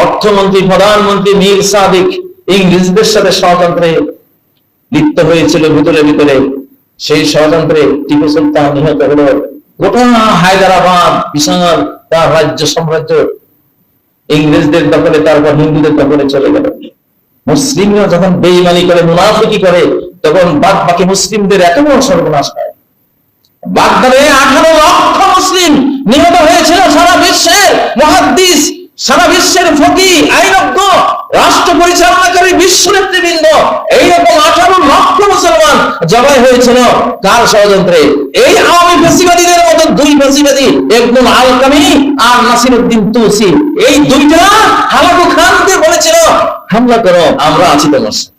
অর্থমন্ত্রী প্রধানমন্ত্রী মীর সাদিক ইংরেজদের সাথে ষড়যন্ত্রে লিপ্ত হয়েছিল ভিতরে ভিতরে। সেই ষড়যন্ত্রে টিপু সুলতান নিহত হলো। গোটা হায়দ্রাবাদ বিশাল তার রাজ্য সাম্রাজ্য ইংরেজদের দখলে, তারপর হিন্দুদের দখলে চলে গেল। মুসলিমরা যখন বেঈমানি করে মুনাফিকি করে তখন বাদ বাকি মুসলিমদের এত বড় সর্বনাশ হয়। বাগদাদে 18 লক্ষ মুসলিম নিহত হয়েছিল। সারা বিশ্বের মুহাদ্দিস, সারা বিশ্বের ফকিহ, আইনজ্ঞ, রাষ্ট্র পরিচালনাকারী, বিশ্ব নেতৃবৃন্দ, এইরকম 18 লক্ষ মুসলমান জবাই হয়েছিল কার ষড়যন্ত্রে? এই আওয়ামী ফ্যাসিবাদীদের মতো দুই ফ্যাসিবাদী, ইবনুল আলকামি আর নাসিরউদ্দিন তুসি, এই দুইটা হালাকু খানকে বলেছিল হামলা করো, আমরা আছি তোমার সাথে।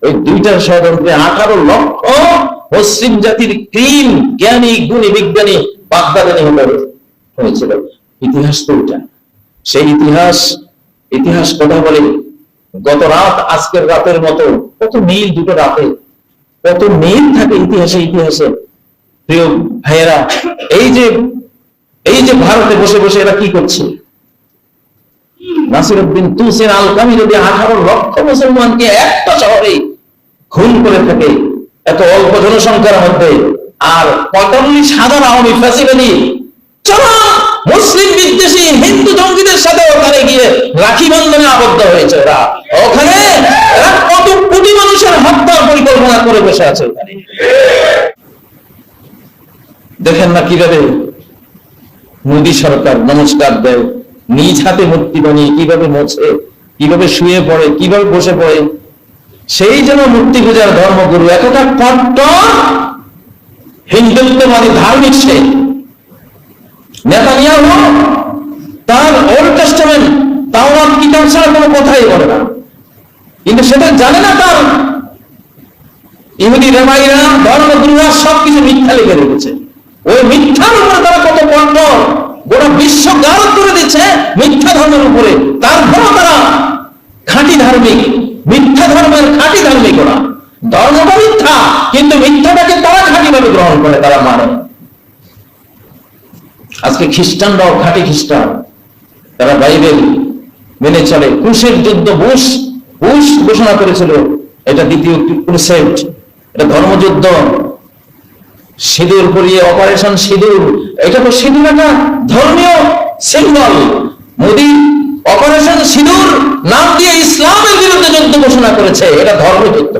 ওই দুইটার ষড়যন্ত্রে 18 লক্ষ মুসলিম জাতির ক্রিম জ্ঞানী গুণী বিজ্ঞানী বাগদাদে নিহত হয়েছিল। ইতিহাস তো এটা। সেই ইতিহাস কথা বলে গত রাত আজকের রাতের মতো কত মিল দুটো রাতে, কত মিল থাকে ইতিহাসে। প্রিয় ভাইয়েরা, এই যে ভারতে বসে বসে এরা কি করছে? নাসিরউদ্দিন তুসি আলকামি যদি 18 লক্ষ মুসলমানকে একটা শহরে খুন করে থাকে, এত অল্প জনসংখ্যার মধ্যে, আর 45,000 আওয়ামী ফ্যাসিবাদী মুসলিম বিদ্বেষী হিন্দু জঙ্গিদের সাথে ওখানে গিয়ে রাখি বন্ধনে আবদ্ধ হয়েছে। ওখানে কত কোটি মানুষের হত্যার পরিকল্পনা করে বসে আছে। ওখানে দেখেন না কিভাবে মোদী সরকার নমস্কার দেয়, নিজ হাতে মূর্তি বানিয়ে কিভাবে মোছে, কিভাবে শুয়ে পড়ে, কিভাবে বসে পড়ে। সেই জন্য মূর্তি পূজার ধর্মগুরু এতটা কট্টর হিন্দুত্ববাদী ধার্মিক সে। নেতানিয়াহু তার ওল্ড টেস্টামেন্ট, তাওরাত কিতাব ছাড়া কোনো কথাই বলে না, কিন্তু সেটা জানে না তার ইহুদি রেবাইরা, ধর্মগুরুরা সবকিছু মিথ্যা লিখে রেখেছে। ওই মিথ্যার উপরে তারা কত কঠোর, গোটা বিশ্ব গারদ করে দিচ্ছে মিথ্যা ধর্মের উপরে। তারপরও তারা খাঁটি ধার্মিক, মিথ্যা ধর্মের খাঁটি ধার্মিক। ওরা ধর্মটা মিথ্যা, কিন্তু মিথ্যাটাকে তারা খাঁটি ভাবে গ্রহণ করে, তারা মানে। আজকে খ্রিস্টানরাও খাঁটি খ্রিস্টান, তারা বাইবেল মেনে চলে। ক্রুশের যুদ্ধ বুশ ঘোষণা করেছিল, এটা দ্বিতীয় ক্রুসেড, এটা ধর্মযুদ্ধ। সিঁদুর পরিয়ে অপারেশন সিঁদুর, এটা তো সিঁদুর একটা ধর্মীয় সিম্বল। মোদী অপারেশন সিঁদুর নাম দিয়ে ইসলামের বিরুদ্ধে যুদ্ধ ঘোষণা করেছে, এটা ধর্মযুদ্ধ।